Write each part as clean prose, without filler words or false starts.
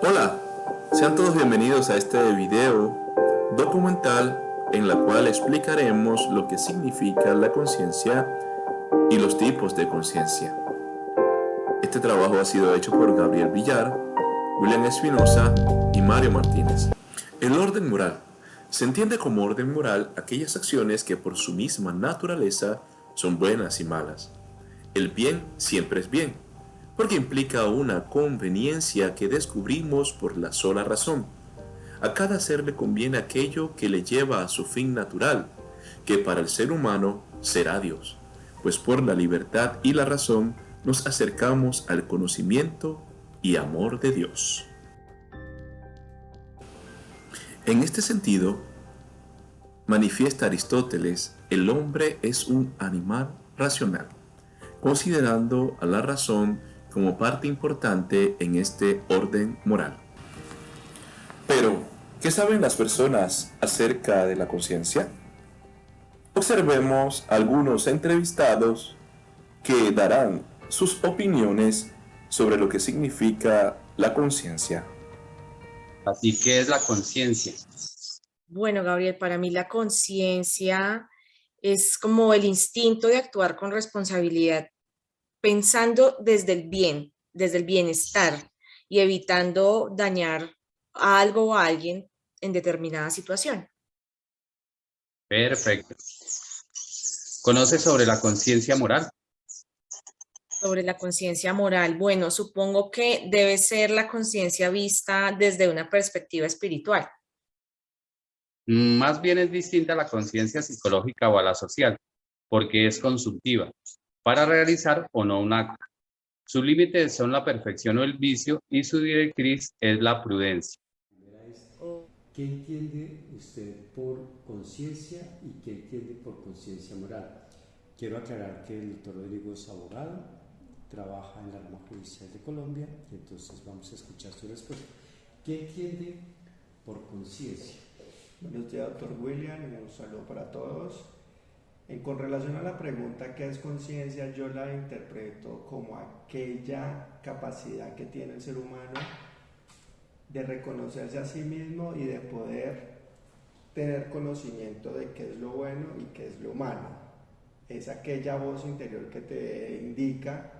Hola, sean todos bienvenidos a este video documental en la cual explicaremos lo que significa la conciencia y los tipos de conciencia. Este trabajo ha sido hecho por Gabriel Villar, William Espinosa y Mario Martínez. El orden moral. Se entiende como orden moral aquellas acciones que por su misma naturaleza son buenas y malas. El bien siempre es bien, porque implica una conveniencia que descubrimos por la sola razón. A cada ser le conviene aquello que le lleva a su fin natural, que para el ser humano será Dios, pues por la libertad y la razón nos acercamos al conocimiento y amor de Dios. En este sentido, manifiesta Aristóteles, el hombre es un animal racional, considerando a la razón como parte importante en este orden moral. Pero, ¿qué saben las personas acerca de la conciencia? Observemos algunos entrevistados que darán sus opiniones sobre lo que significa la conciencia. Así que es la conciencia. Bueno, Gabriel, para mí la conciencia es como el instinto de actuar con responsabilidad, pensando desde el bien, desde el bienestar y evitando dañar a algo o a alguien en determinada situación. Perfecto. ¿Conoces sobre la conciencia moral? Sobre la conciencia moral, bueno, supongo que debe ser la conciencia vista desde una perspectiva espiritual. Más bien es distinta a la conciencia psicológica o a la social, porque es consultiva, para realizar o no un acto. Sus límites son la perfección o el vicio y su directriz es la prudencia. ¿Qué entiende usted por conciencia y qué entiende por conciencia moral? Quiero aclarar que el doctor Rodrigo es abogado, trabaja en la rama judicial de Colombia, entonces vamos a escuchar su respuesta. ¿Qué entiende por conciencia? Buenos días, doctor William, y un saludo para todos. Con relación a la pregunta ¿qué es conciencia? Yo la interpreto como aquella capacidad que tiene el ser humano de reconocerse a sí mismo y de poder tener conocimiento de qué es lo bueno y qué es lo malo. Es aquella voz interior que te indica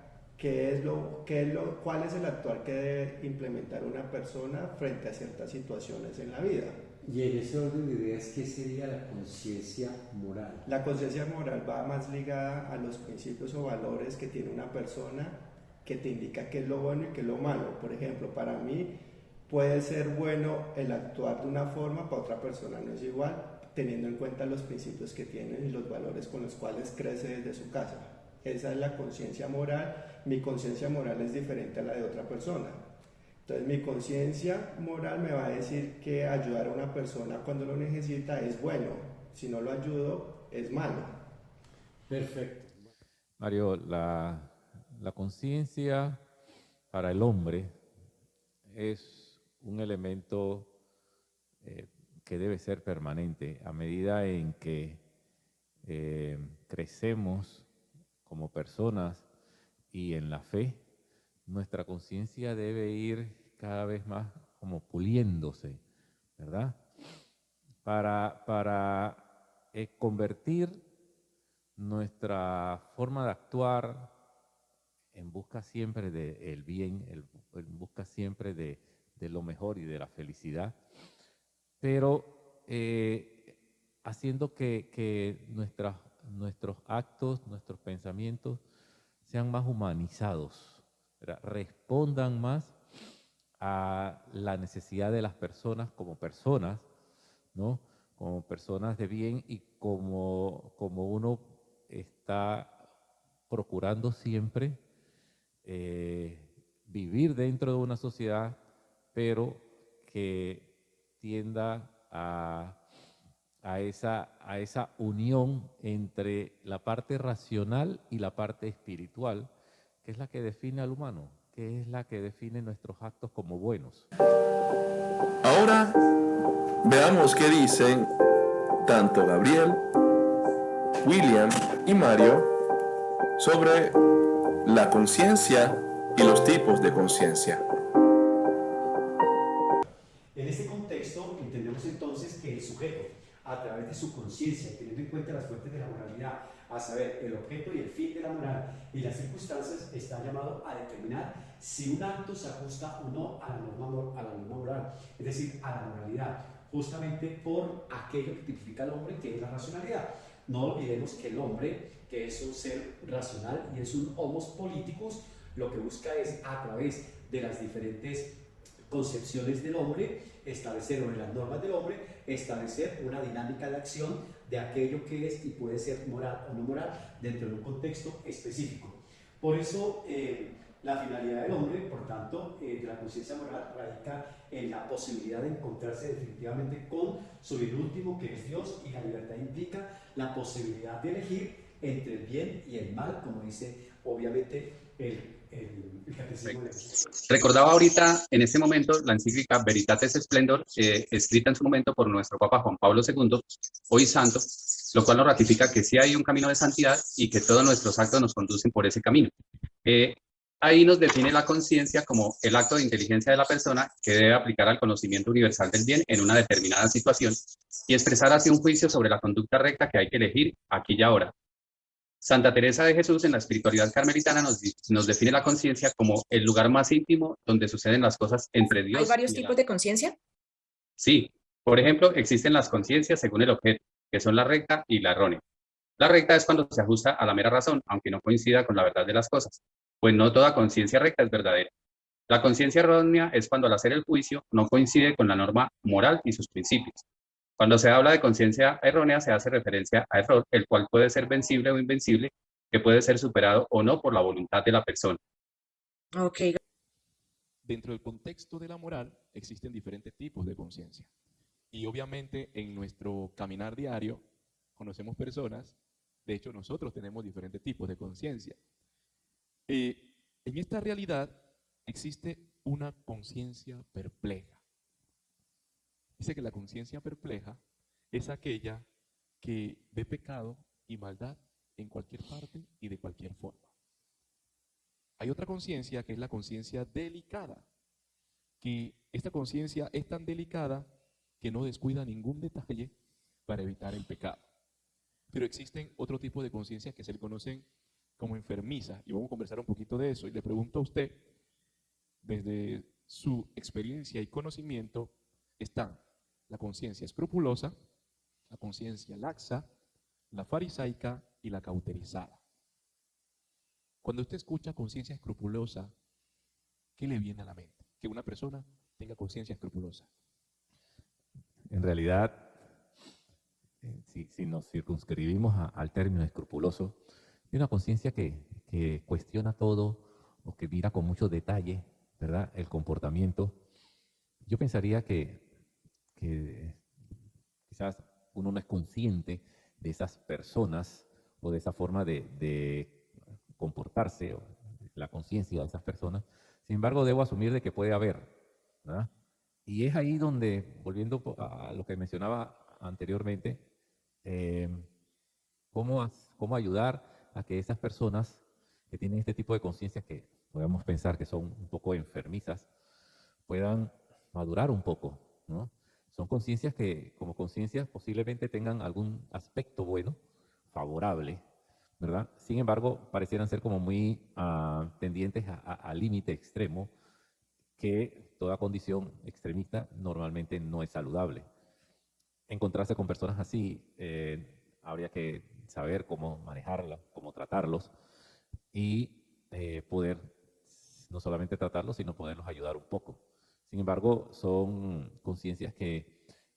cuál es el actuar que debe implementar una persona frente a ciertas situaciones en la vida. Y en ese orden de ideas, ¿qué sería la conciencia moral? La conciencia moral va más ligada a los principios o valores que tiene una persona que te indica qué es lo bueno y qué es lo malo. Por ejemplo, para mí puede ser bueno el actuar de una forma, para otra persona no es igual, teniendo en cuenta los principios que tienen y los valores con los cuales crece desde su casa. Esa es la conciencia moral. Mi conciencia moral es diferente a la de otra persona. Entonces mi conciencia moral me va a decir que ayudar a una persona cuando lo necesita es bueno, si no lo ayudo es malo. Perfecto. Mario, la conciencia para el hombre es un elemento que debe ser permanente a medida en que crecemos como personas y en la fe. Nuestra conciencia debe ir cada vez más como puliéndose, ¿verdad? Para convertir nuestra forma de actuar en busca siempre del bien, en busca siempre de lo mejor y de la felicidad, pero haciendo que nuestros actos, nuestros pensamientos sean más humanizados, ¿verdad? Respondan más a la necesidad de las personas, ¿no? Como personas de bien y como uno está procurando siempre vivir dentro de una sociedad, pero que tienda a esa unión entre la parte racional y la parte espiritual, que es la que define al humano, que es la que define nuestros actos como buenos. Ahora veamos qué dicen tanto Gabriel, William y Mario sobre la conciencia y los tipos de conciencia. sujeto, a través de su conciencia, teniendo en cuenta las fuentes de la moralidad, a saber, el objeto y el fin de la moral y las circunstancias, está llamado a determinar si un acto se ajusta o no a la norma moral, es decir, a la moralidad, justamente por aquello que tipifica al hombre, que es la racionalidad. No olvidemos que el hombre, que es un ser racional y es un homos politicus, lo que busca es, a través de las diferentes concepciones del hombre, establecer, o en las normas del hombre, establecer una dinámica de acción de aquello que es y puede ser moral o no moral dentro de un contexto específico. Por eso, la finalidad del hombre, por tanto, de la conciencia moral, radica en la posibilidad de encontrarse definitivamente con su bien último, que es Dios, y la libertad implica la posibilidad de elegir entre el bien y el mal, como dice, obviamente, el catecismo. Recordaba ahorita, en este momento, la encíclica Veritatis Splendor, escrita en su momento por nuestro Papa Juan Pablo II, hoy santo, lo cual nos ratifica que sí hay un camino de santidad y que todos nuestros actos nos conducen por ese camino. Ahí nos define la conciencia como el acto de inteligencia de la persona que debe aplicar al conocimiento universal del bien en una determinada situación y expresar así un juicio sobre la conducta recta que hay que elegir aquí y ahora. Santa Teresa de Jesús en la espiritualidad carmelitana nos define la conciencia como el lugar más íntimo donde suceden las cosas entre Dios ¿Hay varios y el tipos de conciencia? Sí, por ejemplo, existen las conciencias según el objeto, que son la recta y la errónea. La recta es cuando se ajusta a la mera razón, aunque no coincida con la verdad de las cosas, pues no toda conciencia recta es verdadera. La conciencia errónea es cuando al hacer el juicio no coincide con la norma moral y sus principios. Cuando se habla de conciencia errónea se hace referencia a error, el cual puede ser vencible o invencible, que puede ser superado o no por la voluntad de la persona. Ok. Dentro del contexto de la moral existen diferentes tipos de conciencia. Y obviamente en nuestro caminar diario conocemos personas, de hecho nosotros tenemos diferentes tipos de conciencia. En esta realidad existe una conciencia perpleja. Dice que la conciencia perpleja es aquella que ve pecado y maldad en cualquier parte y de cualquier forma. Hay otra conciencia que es la conciencia delicada, que esta conciencia es tan delicada que no descuida ningún detalle para evitar el pecado. Pero existen otro tipo de conciencias que se le conocen como enfermizas, y vamos a conversar un poquito de eso. Y le pregunto a usted, desde su experiencia y conocimiento, están la conciencia escrupulosa, la conciencia laxa, la farisaica y la cauterizada. Cuando usted escucha conciencia escrupulosa, ¿qué le viene a la mente? Que una persona tenga conciencia escrupulosa. En realidad, si nos circunscribimos al término escrupuloso, es una conciencia que cuestiona todo o que mira con mucho detalle, ¿verdad?, el comportamiento. Yo pensaría que quizás uno no es consciente de esas personas o de esa forma de comportarse, o la conciencia de esas personas. Sin embargo, debo asumir de que puede haber, ¿verdad? Y es ahí donde, volviendo a lo que mencionaba anteriormente, cómo ayudar a que esas personas que tienen este tipo de conciencias, que podemos pensar que son un poco enfermizas, puedan madurar un poco, ¿no? Son conciencias que, como conciencias, posiblemente tengan algún aspecto bueno, favorable, ¿verdad? Sin embargo, parecieran ser como muy tendientes al límite extremo, que toda condición extremista normalmente no es saludable. Encontrarse con personas así, habría que saber cómo manejarlas, cómo tratarlos y poder no solamente tratarlos, sino poderlos ayudar un poco. Sin embargo, son conciencias que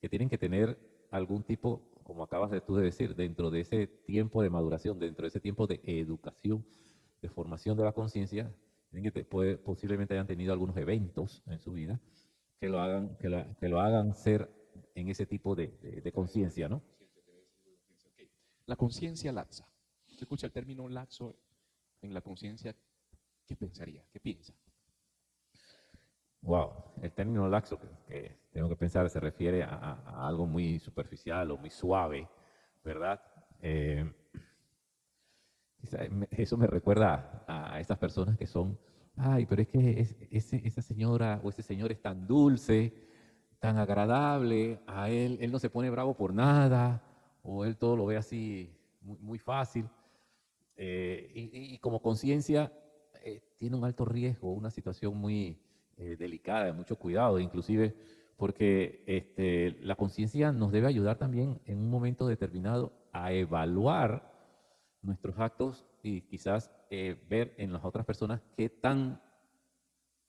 tienen que tener algún tipo, como acabas tú de decir, dentro de ese tiempo de maduración, dentro de ese tiempo de educación, de formación de la conciencia, posiblemente hayan tenido algunos eventos en su vida que lo hagan ser en ese tipo de conciencia, ¿no? La conciencia laxa. ¿Se escucha el término laxo en la conciencia? ¿Qué pensaría? ¿Qué piensa? Wow, el término laxo que tengo que pensar se refiere a algo muy superficial o muy suave, ¿verdad? Eso me recuerda a esas personas que son, ay, pero es que esa señora o ese señor es tan dulce, tan agradable, a él no se pone bravo por nada, o él todo lo ve así muy, muy fácil. Y como conciencia tiene un alto riesgo, una situación muy delicada, de mucho cuidado, inclusive porque la conciencia nos debe ayudar también en un momento determinado a evaluar nuestros actos y quizás ver en las otras personas qué tan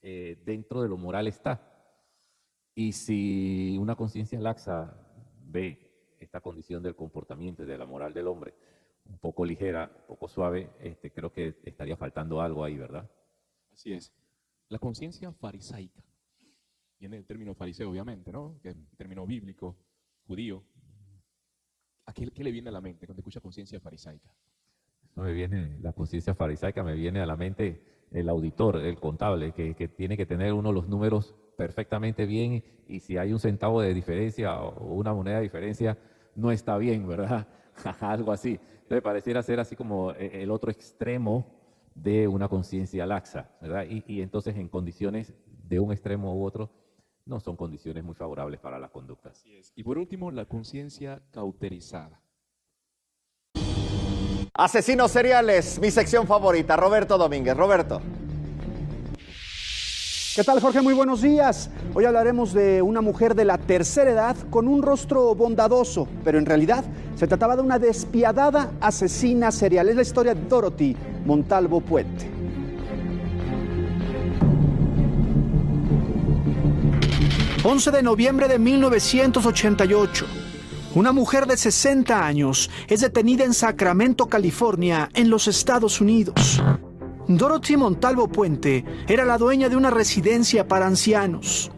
dentro de lo moral está. Y si una conciencia laxa ve esta condición del comportamiento y de la moral del hombre un poco ligera, un poco suave, creo que estaría faltando algo ahí, ¿verdad? Así es. La conciencia farisaica. Viene del término fariseo, obviamente, ¿no? Que es un término bíblico, judío. ¿A qué le viene a la mente cuando escucha conciencia farisaica? No me viene la conciencia farisaica, me viene a la mente el auditor, el contable, que tiene que tener uno los números perfectamente bien, y si hay un centavo de diferencia o una moneda de diferencia, no está bien, ¿verdad? Algo así. Entonces pareciera ser así como el otro extremo de una conciencia laxa, ¿verdad? Y entonces en condiciones de un extremo u otro, no son condiciones muy favorables para la conducta. Así es. Y por último, la conciencia cauterizada. Asesinos seriales, mi sección favorita. Roberto Domínguez. Roberto. ¿Qué tal, Jorge? Muy buenos días. Hoy hablaremos de una mujer de la tercera edad con un rostro bondadoso, pero en realidad se trataba de una despiadada asesina serial. Es la historia de Dorothy Montalvo Puente. ...11 de noviembre de 1988... una mujer de 60 años es detenida en Sacramento, California, en los Estados Unidos. Dorothy Montalvo Puente era la dueña de una residencia para ancianos.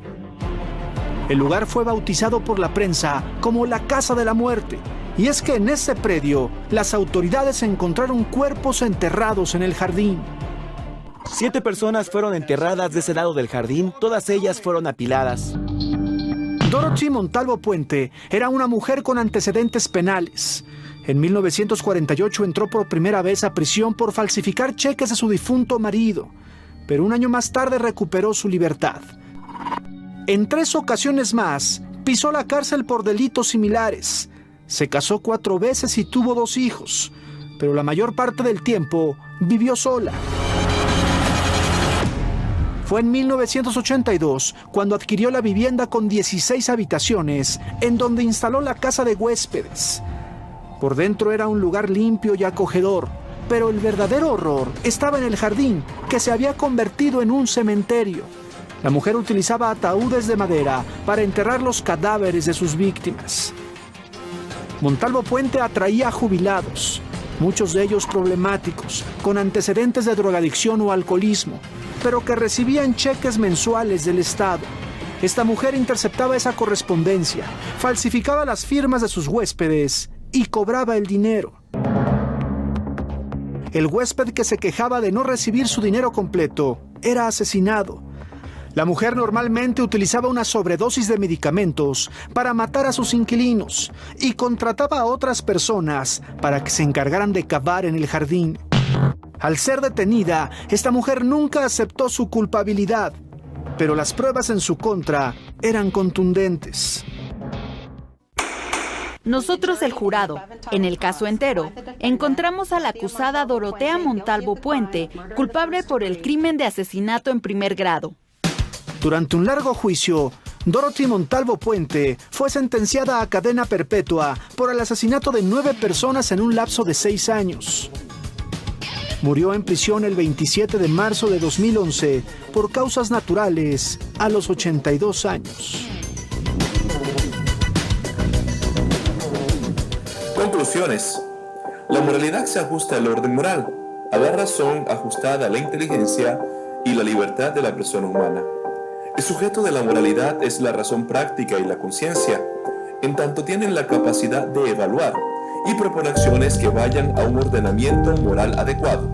El lugar fue bautizado por la prensa como la Casa de la Muerte, y es que en ese predio las autoridades encontraron cuerpos enterrados en el jardín. 7 personas fueron enterradas de ese lado del jardín, todas ellas fueron apiladas. Dorothy Montalvo Puente era una mujer con antecedentes penales. En 1948 entró por primera vez a prisión por falsificar cheques de su difunto marido, pero un año más tarde recuperó su libertad. En 3 ocasiones más, pisó la cárcel por delitos similares. Se casó 4 veces y tuvo 2 hijos, pero la mayor parte del tiempo vivió sola. Fue en 1982 cuando adquirió la vivienda con 16 habitaciones, en donde instaló la casa de huéspedes. Por dentro era un lugar limpio y acogedor, pero el verdadero horror estaba en el jardín, que se había convertido en un cementerio. La mujer utilizaba ataúdes de madera para enterrar los cadáveres de sus víctimas. Montalvo Puente atraía a jubilados, muchos de ellos problemáticos, con antecedentes de drogadicción o alcoholismo, pero que recibían cheques mensuales del Estado. Esta mujer interceptaba esa correspondencia, falsificaba las firmas de sus huéspedes y cobraba el dinero. El huésped que se quejaba de no recibir su dinero completo era asesinado. La mujer normalmente utilizaba una sobredosis de medicamentos para matar a sus inquilinos y contrataba a otras personas para que se encargaran de cavar en el jardín. Al ser detenida, esta mujer nunca aceptó su culpabilidad, pero las pruebas en su contra eran contundentes. Nosotros, el jurado, en el caso entero, encontramos a la acusada Dorotea Montalvo Puente culpable por el crimen de asesinato en primer grado. Durante un largo juicio, Dorothy Montalvo Puente fue sentenciada a cadena perpetua por el asesinato de 9 personas en un lapso de 6 años. Murió en prisión el 27 de marzo de 2011 por causas naturales a los 82 años. Conclusiones. La moralidad se ajusta al orden moral, a la razón ajustada a la inteligencia y la libertad de la persona humana. El sujeto de la moralidad es la razón práctica y la conciencia, en tanto tienen la capacidad de evaluar y proponer acciones que vayan a un ordenamiento moral adecuado.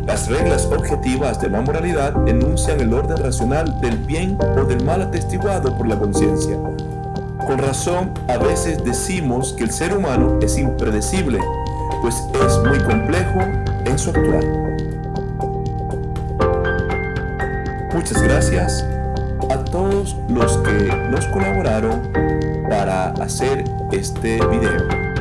Las reglas objetivas de la moralidad enuncian el orden racional del bien o del mal atestiguado por la conciencia. Con razón, a veces decimos que el ser humano es impredecible, pues es muy complejo en su actuar. Muchas gracias a todos los que nos colaboraron para hacer este video.